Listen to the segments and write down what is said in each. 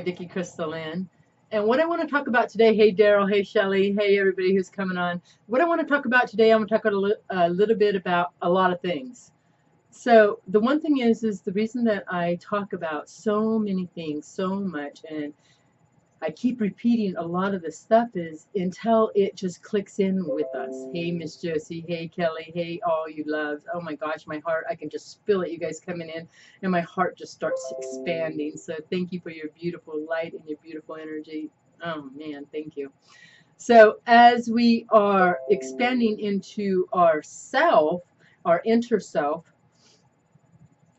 Vicki Crystalline. And what I want to talk about today, hey Daryl, hey Shelly, hey everybody who's coming on. What I want to talk about today, I'm going to talk a little bit about a lot of things. So the one thing is the reason that I talk about so many things so much, and I keep repeating a lot of this stuff, is until it just clicks in with us. Hey, Miss Josie. Hey, Kelly. Hey, all you loves. Oh my gosh, my heart, I can just feel it, you guys coming in, and my heart just starts expanding. So thank you for your beautiful light and your beautiful energy. Oh man, thank you. So as we are expanding into our self, our inner self,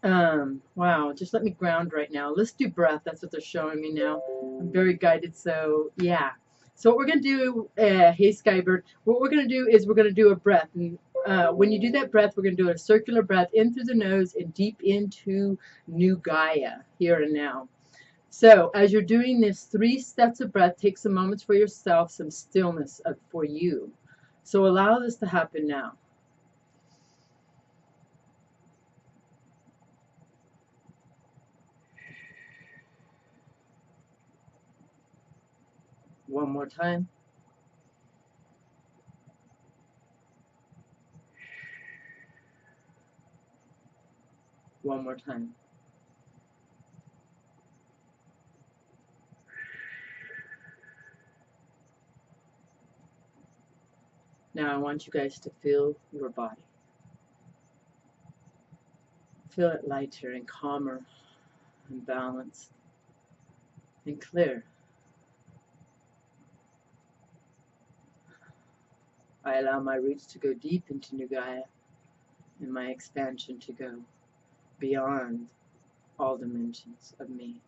wow, just let me ground right now. Let's do breath. That's what they're showing me now. I'm very guided, so yeah. So what we're going to do, hey Skybird, what we're going to do is we're going to do a breath. And when you do that breath, we're going to do a circular breath in through the nose and deep into New Gaia, here and now. So as you're doing this 3 steps of breath, take some moments for yourself, some stillness for you. So allow this to happen now. One more time. One more time. Now I want you guys to feel your body. Feel it lighter and calmer and balanced and clear. I allow my roots to go deep into New Gaia and my expansion to go beyond all dimensions of me.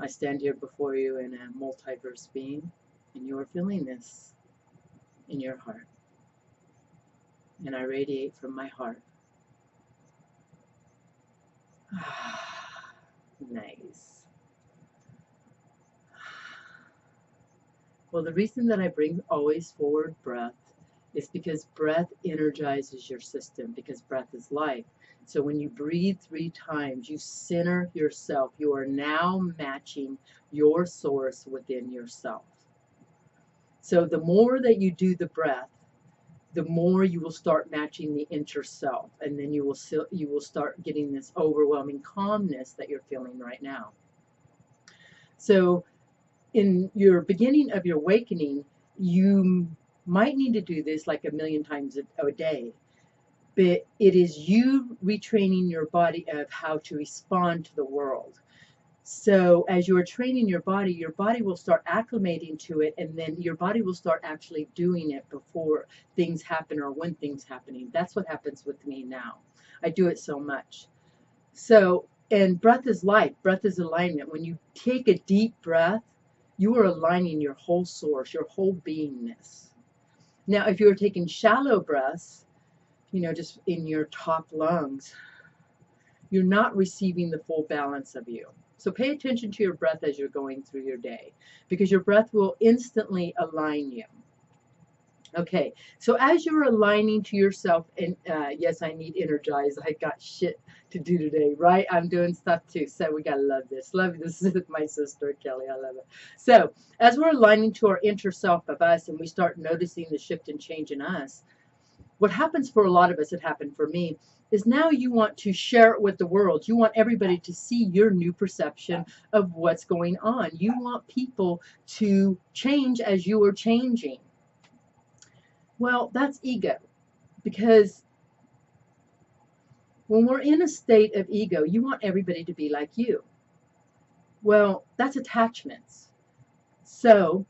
I stand here before you in a multiverse being, and you are feeling this in your heart. And I radiate from my heart. Nice. Well, the reason that I bring always forward breath is because breath energizes your system, because breath is life. So when you breathe 3 times, you center yourself. You are now matching your source within yourself. So the more that you do the breath, the more you will start matching the inner self, and then you will start getting this overwhelming calmness that you're feeling right now. So in your beginning of your awakening, you might need to do this like 1,000,000 times a day, but it is you retraining your body of how to respond to the world. So as you are training your body will start acclimating to it, and then your body will start actually doing it before things happen or when things happening. That's what happens with me now. I do it so much. So, and breath is life, breath is alignment. When you take a deep breath, you are aligning your whole source, your whole beingness. Now, if you're taking shallow breaths, just in your top lungs, you're not receiving the full balance of you. So pay attention to your breath as you're going through your day, because your breath will instantly align you. Okay, so as you're aligning to yourself, and yes, I need energized. I got shit to do today, right? I'm doing stuff too, so we gotta love this. Love this with my sister Kelly. I love it. So as we're aligning to our inner self of us, and we start noticing the shift and change in us, what happens for a lot of us, it happened for me, is now you want to share it with the world. You want everybody to see your new perception of what's going on. You want people to change as you are changing. Well, that's ego, because when we're in a state of ego, you want everybody to be like you. Well, that's attachments. So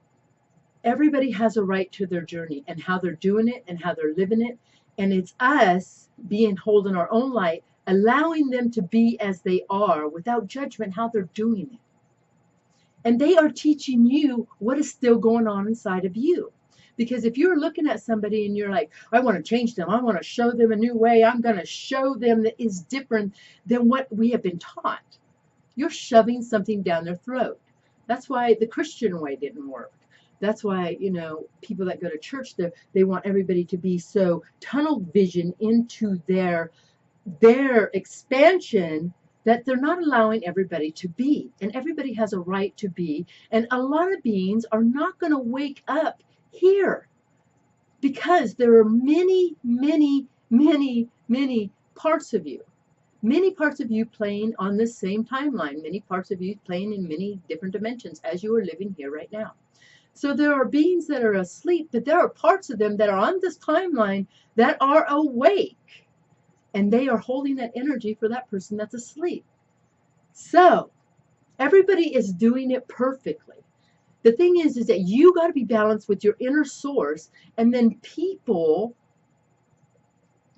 everybody has a right to their journey and how they're doing it and how they're living it. And it's us being holding our own light, allowing them to be as they are without judgment, how they're doing it. And they are teaching you what is still going on inside of you. Because if you're looking at somebody and you're like, I want to change them, I want to show them a new way, I'm going to show them that is different than what we have been taught, you're shoving something down their throat. That's why the Christian way didn't work. That's why, people that go to church, they want everybody to be so tunnel vision into their expansion that they're not allowing everybody to be. And everybody has a right to be. And a lot of beings are not going to wake up here because there are many, many, many, many parts of you. Many parts of you playing on the same timeline. Many parts of you playing in many different dimensions as you are living here right now. So there are beings that are asleep, but there are parts of them that are on this timeline that are awake. And they are holding that energy for that person that's asleep. So everybody is doing it perfectly. The thing is that you got to be balanced with your inner source, and then people,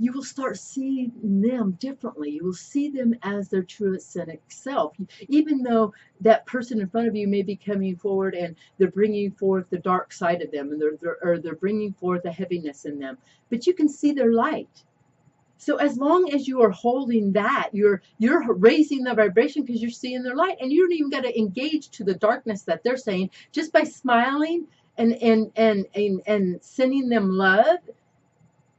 you will start seeing them differently. You will see them as their true authentic self. Even though that person in front of you may be coming forward and they're bringing forth the dark side of them, and they're bringing forth the heaviness in them, but you can see their light. So as long as you are holding that, you're raising the vibration because you're seeing their light, and you don't even got to engage to the darkness that they're saying. Just by smiling and sending them love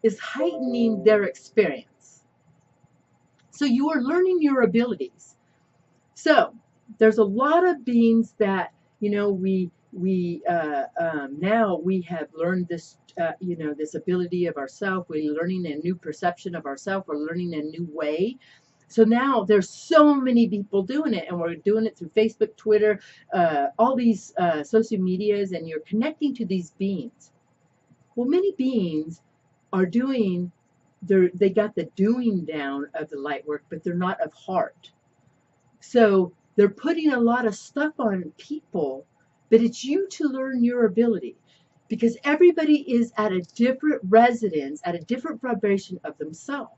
is heightening their experience. So you are learning your abilities. So there's a lot of beings that, you know, now we have learned this, you know, this ability of ourself. We're learning a new perception of ourself. We're learning a new way. So now there's so many people doing it, and we're doing it through Facebook, Twitter, all these social medias, and you're connecting to these beings. Well, many beings are doing, they got the doing down of the light work, but they're not of heart. So they're putting a lot of stuff on people, but it's you to learn your ability, because everybody is at a different resonance, at a different vibration of themselves.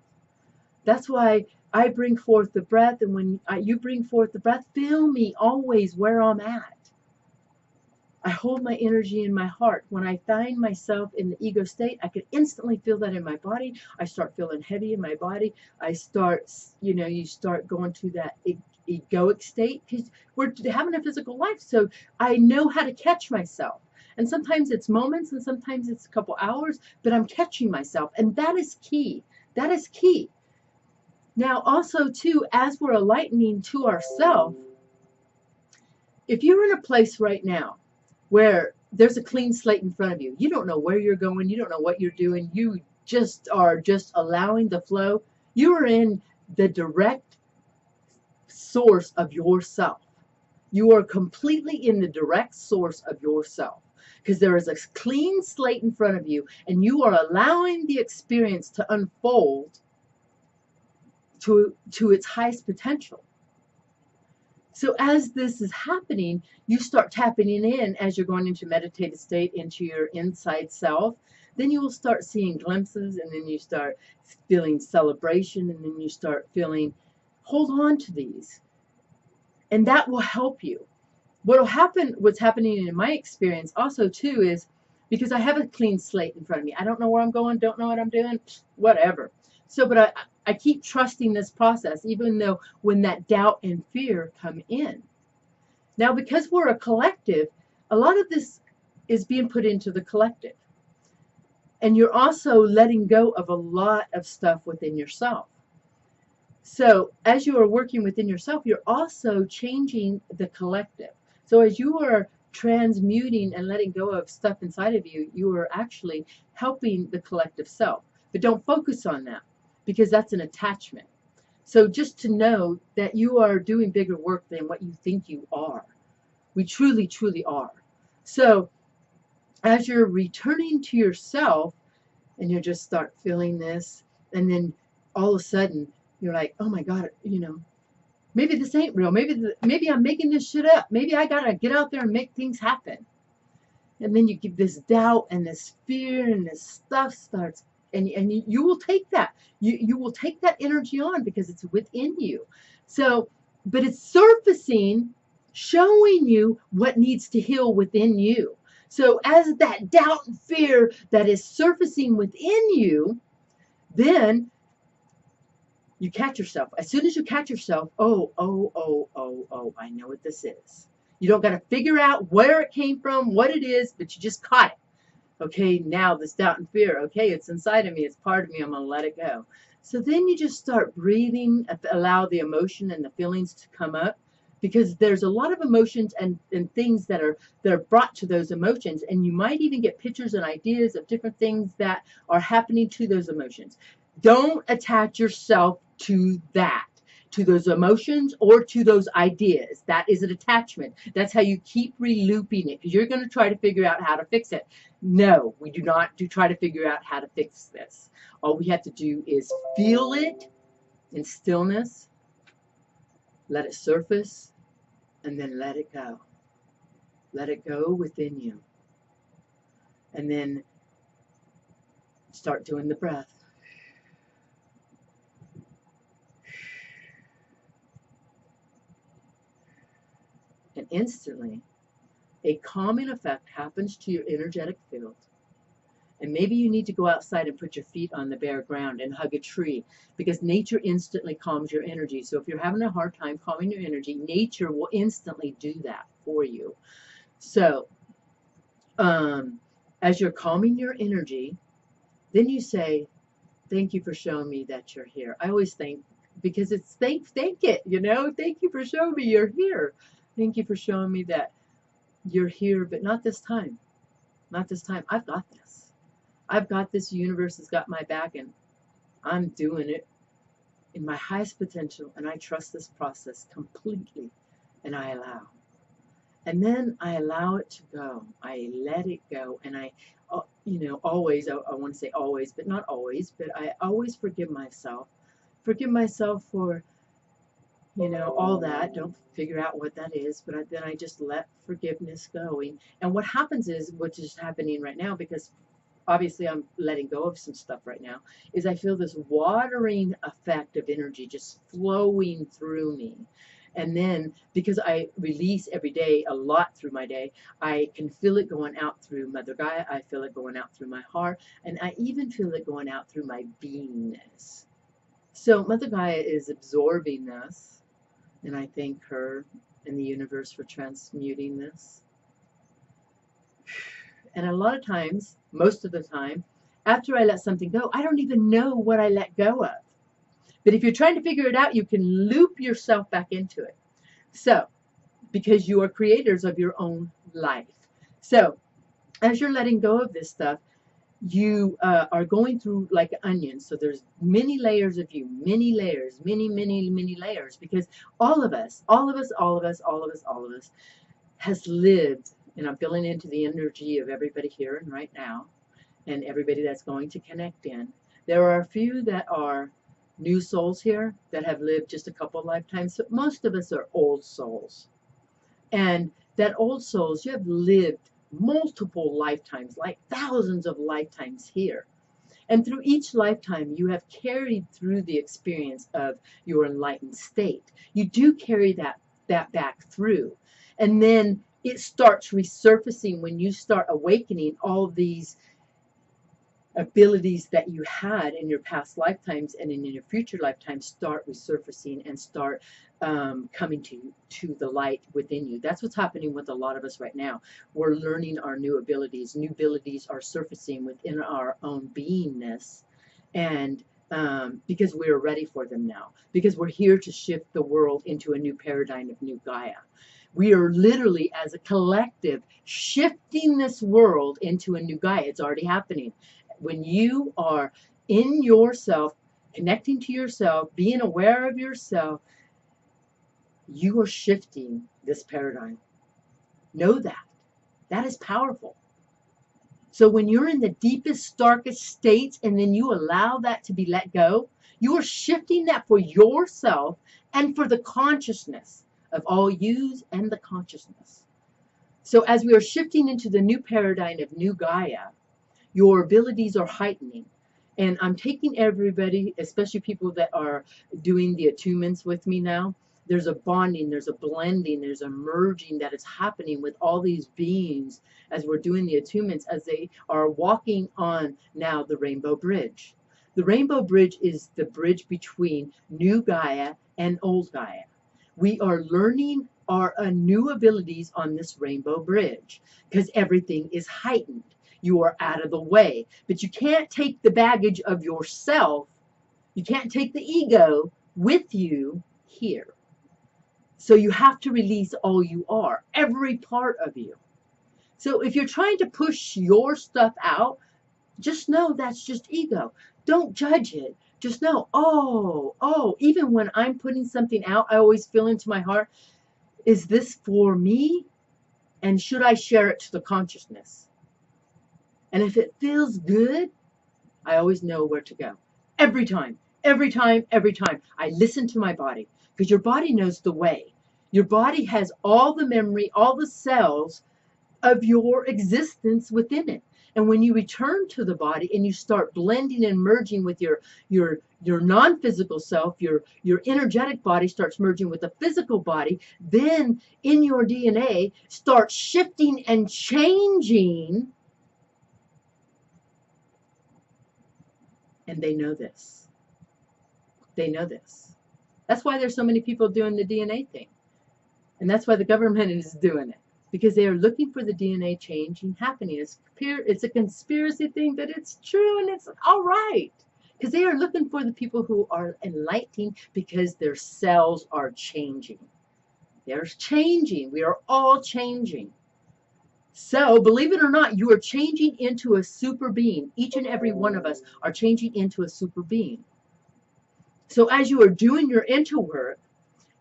That's why I bring forth the breath, and when you bring forth the breath, feel me always where I'm at. I hold my energy in my heart. When I find myself in the ego state, I can instantly feel that in my body. I start feeling heavy in my body. I start, you know, you start going to that egoic state, because we're having a physical life. So I know how to catch myself. And sometimes it's moments, and sometimes it's a couple hours, but I'm catching myself. And that is key. That is key. Now, also, too, as we're enlightening to ourselves, if you're in a place right now where there's a clean slate in front of you, you don't know where you're going, you don't know what you're doing, you just are just allowing the flow, you are in the direct source of yourself. You are completely in the direct source of yourself, because there is a clean slate in front of you, and you are allowing the experience to unfold to its highest potential. So as this is happening, you start tapping in as you're going into meditative state, into your inside self. Then you will start seeing glimpses, and then you start feeling celebration, and then you start feeling, hold on to these. And that will help you. What'll happen, what's happening in my experience also too, is because I have a clean slate in front of me. I don't know where I'm going, don't know what I'm doing, whatever. So, but I keep trusting this process, even though when that doubt and fear come in. Now, because we're a collective, a lot of this is being put into the collective. And you're also letting go of a lot of stuff within yourself. So as you are working within yourself, you're also changing the collective. So as you are transmuting and letting go of stuff inside of you, you are actually helping the collective self. But don't focus on that, because that's an attachment. So just to know that you are doing bigger work than what you think you are. We truly, truly are. So as you're returning to yourself, and you just start feeling this, and then all of a sudden you're like, oh my God, you know, maybe this ain't real. Maybe I'm making this shit up. Maybe I gotta get out there and make things happen. And then you get this doubt and this fear, and this stuff starts. And you will take that. You will take that energy on, because it's within you. So, but it's surfacing, showing you what needs to heal within you. So as that doubt and fear that is surfacing within you, then you catch yourself. As soon as you catch yourself, oh, I know what this is. You don't got to figure out where it came from, what it is, but you just caught it. Okay, now this doubt and fear, okay, it's inside of me, it's part of me, I'm going to let it go. So then you just start breathing, allow the emotion and the feelings to come up, because there's a lot of emotions and things that are brought to those emotions, and you might even get pictures and ideas of different things that are happening to those emotions. Don't attach yourself to that, to those emotions or to those ideas. That is an attachment. That's how you keep re-looping it, because you're going to try to figure out how to fix it. No, we do not try to figure out how to fix this. All we have to do is feel it in stillness, let it surface, and then let it go. Let it go within you. And then start doing the breath. And instantly, a calming effect happens to your energetic field. And maybe you need to go outside and put your feet on the bare ground and hug a tree, because nature instantly calms your energy. So if you're having a hard time calming your energy, nature will instantly do that for you. So as you're calming your energy, then you say, thank you for showing me that you're here. I always think, because it's thank it, you know, thank you for showing me you're here. Thank you for showing me that you're here, but not this time. Not this time. I've got this. I've got this. Universe has got my back, and I'm doing it in my highest potential, and I trust this process completely, and I allow. And then I allow it to go. I let it go, and I, you know, always, I want to say always, but not always, but I always forgive myself. Forgive myself for, you know, all that. Don't figure out what that is, but then I just let forgiveness go. And what happens is, which is happening right now, because obviously I'm letting go of some stuff right now, is I feel this watering effect of energy just flowing through me. And then because I release every day a lot through my day, I can feel it going out through Mother Gaia. I feel it going out through my heart, and I even feel it going out through my beingness. So Mother Gaia is absorbing this, and I thank her and the universe for transmuting this. And a lot of times, most of the time, after I let something go, I don't even know what I let go of. But if you're trying to figure it out, you can loop yourself back into it. So, because you are creators of your own life. So, as you're letting go of this stuff, you are going through like an onion. So there's many layers of you, many layers, many layers, because all of us has lived, and I'm feeling into the energy of everybody here and right now, and everybody that's going to connect in. There are a few that are new souls here that have lived just a couple lifetimes. So most of us are old souls. And that old souls, you have lived multiple lifetimes, like thousands of lifetimes here. And through each lifetime, you have carried through the experience of your enlightened state. You do carry that back through. And then it starts resurfacing when you start awakening all these abilities that you had in your past lifetimes and in your future lifetimes start resurfacing and start coming to the light within you. That's what's happening with a lot of us right now. We're learning our new abilities. New abilities are surfacing within our own beingness, and because we're ready for them now, because we're here to shift the world into a new paradigm of new Gaia. We are literally, as a collective, shifting this world into a new Gaia. It's already happening. When you are in yourself, connecting to yourself, being aware of yourself, you are shifting this paradigm. Know that. That is powerful. So when you're in the deepest, darkest states and then you allow that to be let go, you are shifting that for yourself and for the consciousness of all yous and the consciousness. So as we are shifting into the new paradigm of new Gaia, your abilities are heightening. And I'm taking everybody, especially people that are doing the attunements with me now. There's a bonding, there's a blending, there's a merging that is happening with all these beings as we're doing the attunements, as they are walking on now the Rainbow Bridge. The Rainbow Bridge is the bridge between new Gaia and old Gaia. We are learning our new abilities on this Rainbow Bridge because everything is heightened. You are out of the way, but you can't take the baggage of yourself You can't take the ego with you here. So you have to release all you are, every part of you. So if you're trying to push your stuff out, just know that's just ego. Don't judge it. Just know, even when I'm putting something out, I always feel into my heart, is this for me? And should I share it to the consciousness? And if it feels good, I always know where to go. Every time, every time, every time. I listen to my body, because your body knows the way. Your body has all the memory, all the cells of your existence within it. And when you return to the body and you start blending and merging with your non-physical self, your energetic body starts merging with the physical body, then in your DNA starts shifting and changing. And they know this. They know this. That's why there's so many people doing the DNA thing. And that's why the government is doing it. Because they are looking for the DNA changing happening. It's a conspiracy thing, but it's true and it's all right. Because they are looking for the people who are enlightening, because their cells are changing. They're changing. We are all changing. So, believe it or not, you are changing into a super being. Each and every one of us are changing into a super being. So as you are doing your inner work,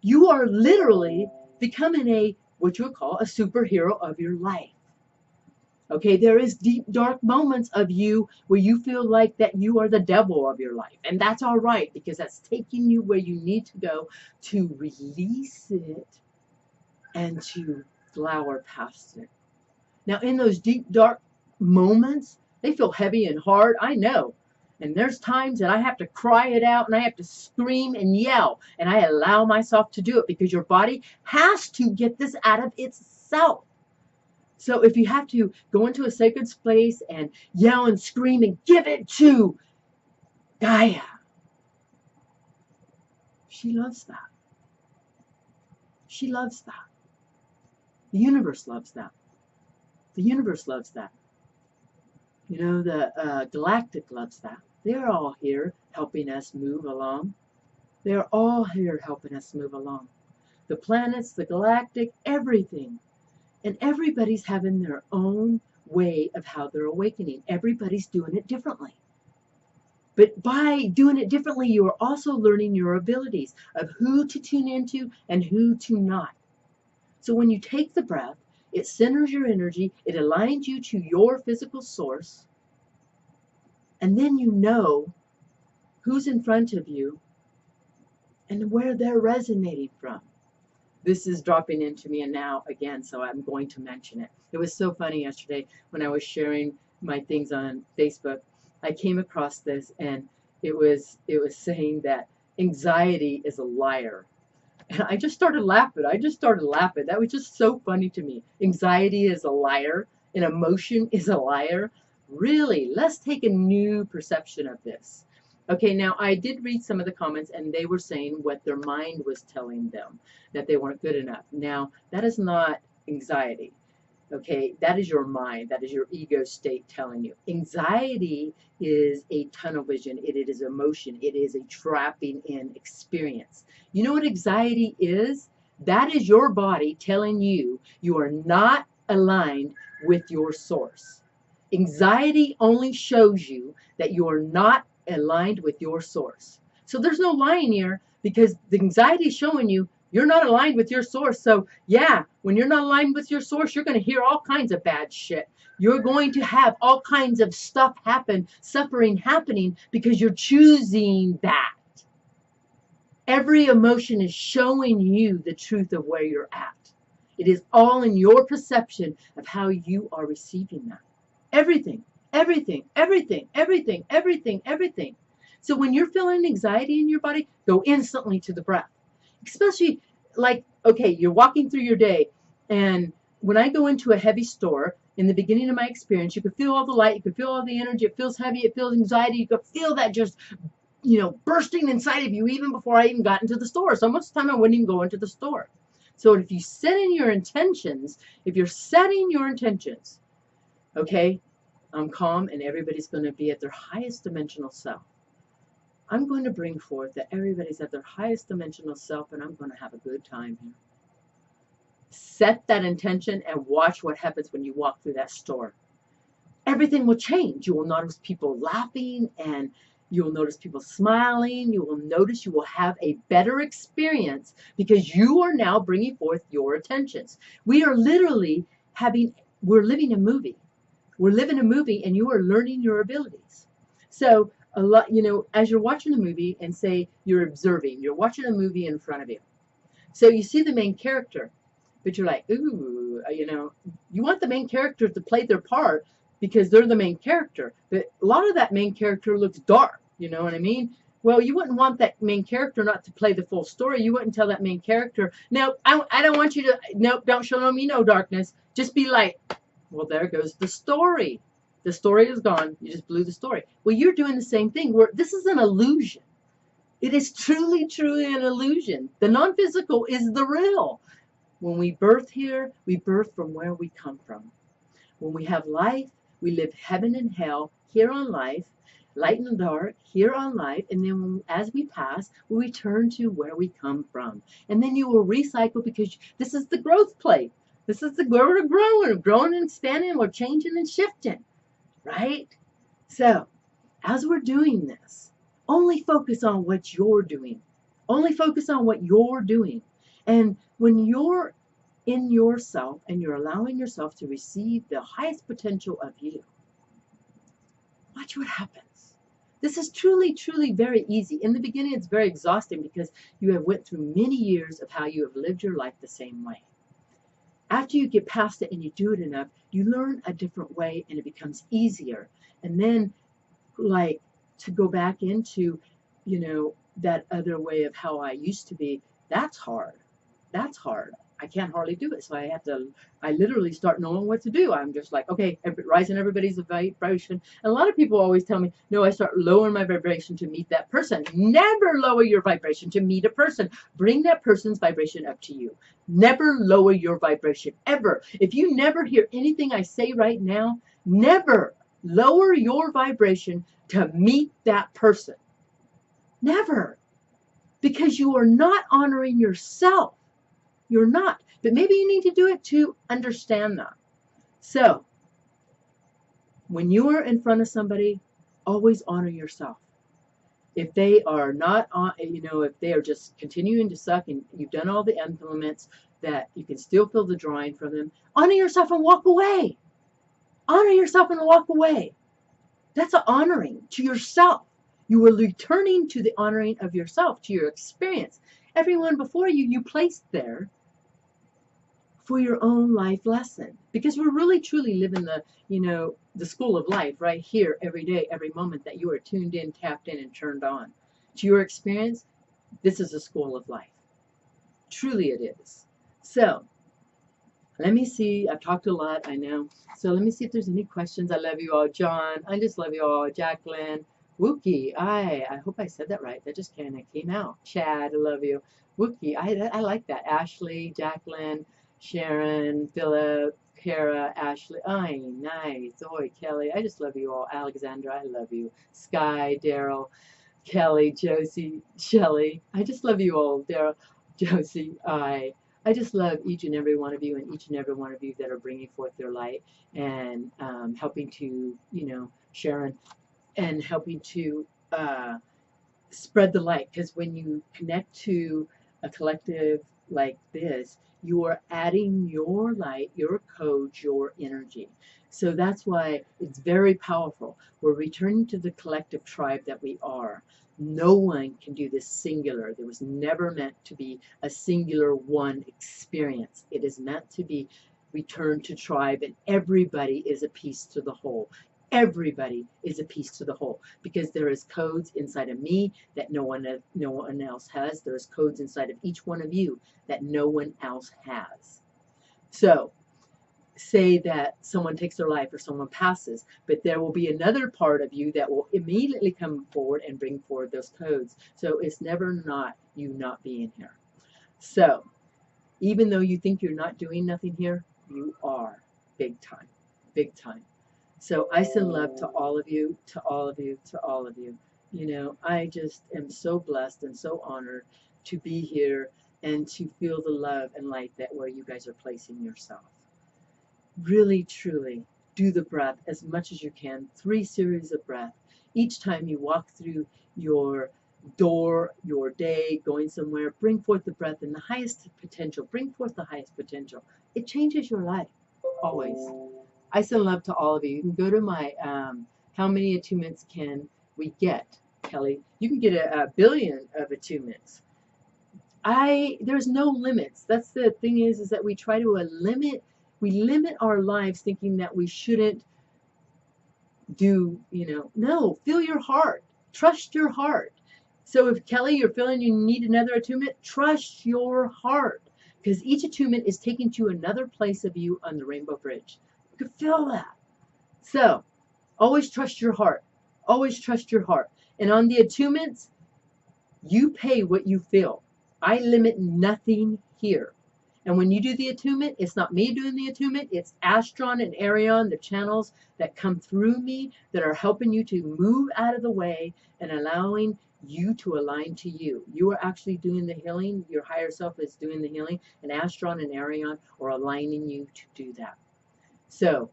you are literally becoming what you would call a superhero of your life. Okay, there is deep, dark moments of you where you feel like that you are the devil of your life. And that's all right, because that's taking you where you need to go to release it and to flower past it. Now, in those deep, dark moments, they feel heavy and hard, I know. And there's times that I have to cry it out and I have to scream and yell. And I allow myself to do it, because your body has to get this out of itself. So if you have to go into a sacred place and yell and scream and give it to Gaia, she loves that. She loves that. The universe loves that. The universe loves that. You know, the galactic loves that. They're all here helping us move along. They're all here helping us move along. The planets, the galactic, everything. And everybody's having their own way of how they're awakening. Everybody's doing it differently. But by doing it differently, you are also learning your abilities of who to tune into and who to not. So when you take the breath, it centers your energy, it aligns you to your physical source, and then you know who's in front of you and where they're resonating from. This is dropping into me and now again, so I'm going to mention it. It was so funny yesterday when I was sharing my things on Facebook. I came across this, and it was saying that anxiety is a liar. And I just started laughing. That was just so funny to me. Anxiety is a liar, and emotion is a liar. Really, let's take a new perception of this. Okay, now I did read some of the comments, and they were saying what their mind was telling them, that they weren't good enough. Now, that is not anxiety. Okay, that is your mind. That is your ego state telling you. Anxiety is a tunnel vision. It is emotion. It is a trapping in experience. You know what anxiety is? That is your body telling you you are not aligned with your source. Anxiety only shows you that you are not aligned with your source. So there's no lying here, because the anxiety is showing you you're not aligned with your source. So yeah, when you're not aligned with your source, you're going to hear all kinds of bad shit. You're going to have all kinds of stuff happen, suffering happening, because you're choosing that. Every emotion is showing you the truth of where you're at. It is all in your perception of how you are receiving that. Everything, everything, everything, everything, everything, everything. So when you're feeling anxiety in your body, go instantly to the breath. Especially like, okay, you're walking through your day, and when I go into a heavy store, in the beginning of my experience, you could feel all the light, you could feel all the energy, it feels heavy, it feels anxiety, you could feel that just, bursting inside of you even before I even got into the store. So most of the time I wouldn't even go into the store. So if you set in your intentions, if you're setting your intentions, okay, I'm calm and everybody's going to be at their highest dimensional self. I'm going to bring forth that everybody's at their highest dimensional self, and I'm going to have a good time here. Set that intention and watch what happens when you walk through that store. Everything will change. You will notice people laughing, and you will notice people smiling. You will notice you will have a better experience because you are now bringing forth your intentions. We are literally we're living a movie. We're living a movie, and you are learning your abilities. So a lot, as you're watching a movie, and say you're observing, you're watching a movie in front of you. So you see the main character, but you're like, ooh, you want the main character to play their part because they're the main character. But a lot of that main character looks dark, you know what I mean? Well, you wouldn't want that main character not to play the full story. You wouldn't tell that main character, no, I don't want you to, nope, don't show me no darkness. Just be like, well, there goes the story. The story is gone. You just blew the story. Well, you're doing the same thing. This is an illusion. It is truly, truly an illusion. The non-physical is the real. When we birth here, we birth from where we come from. When we have life, we live heaven and hell here on life, light and dark here on life, and then as we pass, we return to where we come from. And then you will recycle because this is the growth plate. This is where we're growing and expanding, we're changing and shifting, right? So, as we're doing this, only focus on what you're doing. Only focus on what you're doing. And when you're in yourself and you're allowing yourself to receive the highest potential of you, watch what happens. This is truly, truly very easy. In the beginning, it's very exhausting because you have went through many years of how you have lived your life the same way. After you get past it and you do it enough, you learn a different way and it becomes easier. And then, like, to go back into, that other way of how I used to be, that's hard. That's hard. I can't hardly do it. So I literally start knowing what to do. I'm just like, okay, rising everybody's vibration. And a lot of people always tell me, no, I start lowering my vibration to meet that person. Never lower your vibration to meet a person. Bring that person's vibration up to you. Never lower your vibration, ever. If you never hear anything I say right now, never lower your vibration to meet that person. Never. Because you are not honoring yourself. You're not. But maybe you need to do it to understand that. So, when you are in front of somebody, always honor yourself. If they are not, if they are just continuing to suck and you've done all the implements that you can still feel the drawing from them, honor yourself and walk away. Honor yourself and walk away. That's an honoring to yourself. You are returning to the honoring of yourself, to your experience. Everyone before you, you placed there for your own life lesson. Because we're really, truly living the school of life right here, every day, every moment that you are tuned in, tapped in, and turned on. To your experience, this is a school of life. Truly it is. So, let me see. I've talked a lot, I know. So let me see if there's any questions. I love you all. John, I just love you all. Jacqueline, Wookie, I hope I said that right. That just kind of came out. Chad, I love you. Wookie, I like that. Ashley, Jacqueline, Sharon, Philip, Kara, Ashley, nice. Zoe, Kelly, I just love you all. Alexandra, I love you. Sky, Daryl, Kelly, Josie, Shelly, I just love you all. Daryl, Josie, I just love each and every one of you and each and every one of you that are bringing forth their light and helping to, Sharon, and helping to spread the light. Because when you connect to a collective like this, you are adding your light, your codes, your energy. So that's why it's very powerful. We're returning to the collective tribe that we are. No one can do this singular. There was never meant to be a singular one experience. It is meant to be returned to tribe, and everybody is a piece to the whole. Everybody is a piece to the whole, because there is codes inside of me that no one else has. There's codes inside of each one of you that no one else has. So, say that someone takes their life or someone passes, but there will be another part of you that will immediately come forward and bring forward those codes. So it's never not you not being here. So even though you think you're not doing nothing here, you are, big time, big time. So I send love to all of you, to all of you, to all of you. You know, I just am so blessed and so honored to be here and to feel the love and light that where you guys are placing yourself. Really, truly, do the breath as much as you can. 3 series of breath. Each time you walk through your door, your day, going somewhere, bring forth the breath in the highest potential. Bring forth the highest potential. It changes your life, always. I send love to all of you. You can go to my how many attunements can we get, Kelly? You can get a billion of attunements. There's no limits. That's the thing is that we try to limit our lives thinking that we shouldn't do, no, feel your heart. Trust your heart. So if Kelly, you're feeling you need another attunement, trust your heart. Because each attunement is taking to another place of you on the Rainbow Bridge. You can feel that. So always trust your heart. Always trust your heart. And on the attunements, you pay what you feel. I limit nothing here. And when you do the attunement, it's not me doing the attunement, it's Astron and Airion, the channels that come through me that are helping you to move out of the way and allowing you to align to you. You are actually doing the healing. Your higher self is doing the healing, and Astron and Airion are aligning you to do that. So,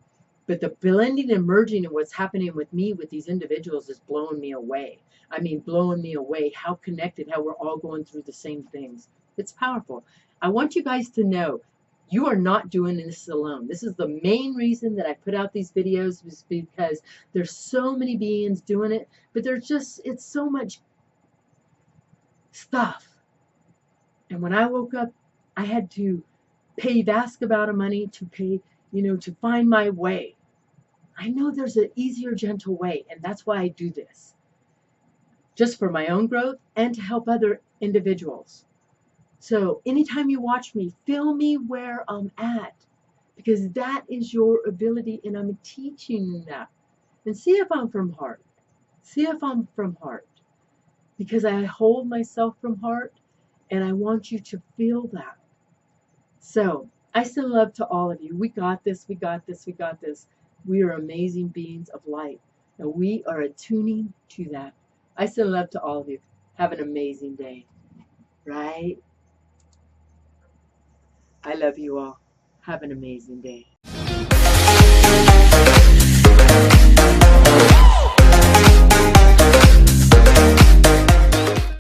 but the blending and merging of what's happening with me, with these individuals, is blowing me away. I mean, blowing me away. How connected, how we're all going through the same things. It's powerful. I want you guys to know you are not doing this alone. This is the main reason that I put out these videos, is because there's so many beings doing it, but it's so much stuff. And when I woke up, I had to pay vast amount of money to pay, to find my way. I know there's an easier, gentle way, and that's why I do this. Just for my own growth and to help other individuals. So anytime you watch me, feel me where I'm at, because that is your ability, and I'm teaching that. And see if I'm from heart. See if I'm from heart. Because I hold myself from heart, and I want you to feel that. So I send love to all of you. We got this, we got this, we got this. We are amazing beings of light, and we are attuning to that. I send love to all of you. Have an amazing day. Right? I love you all. Have an amazing day.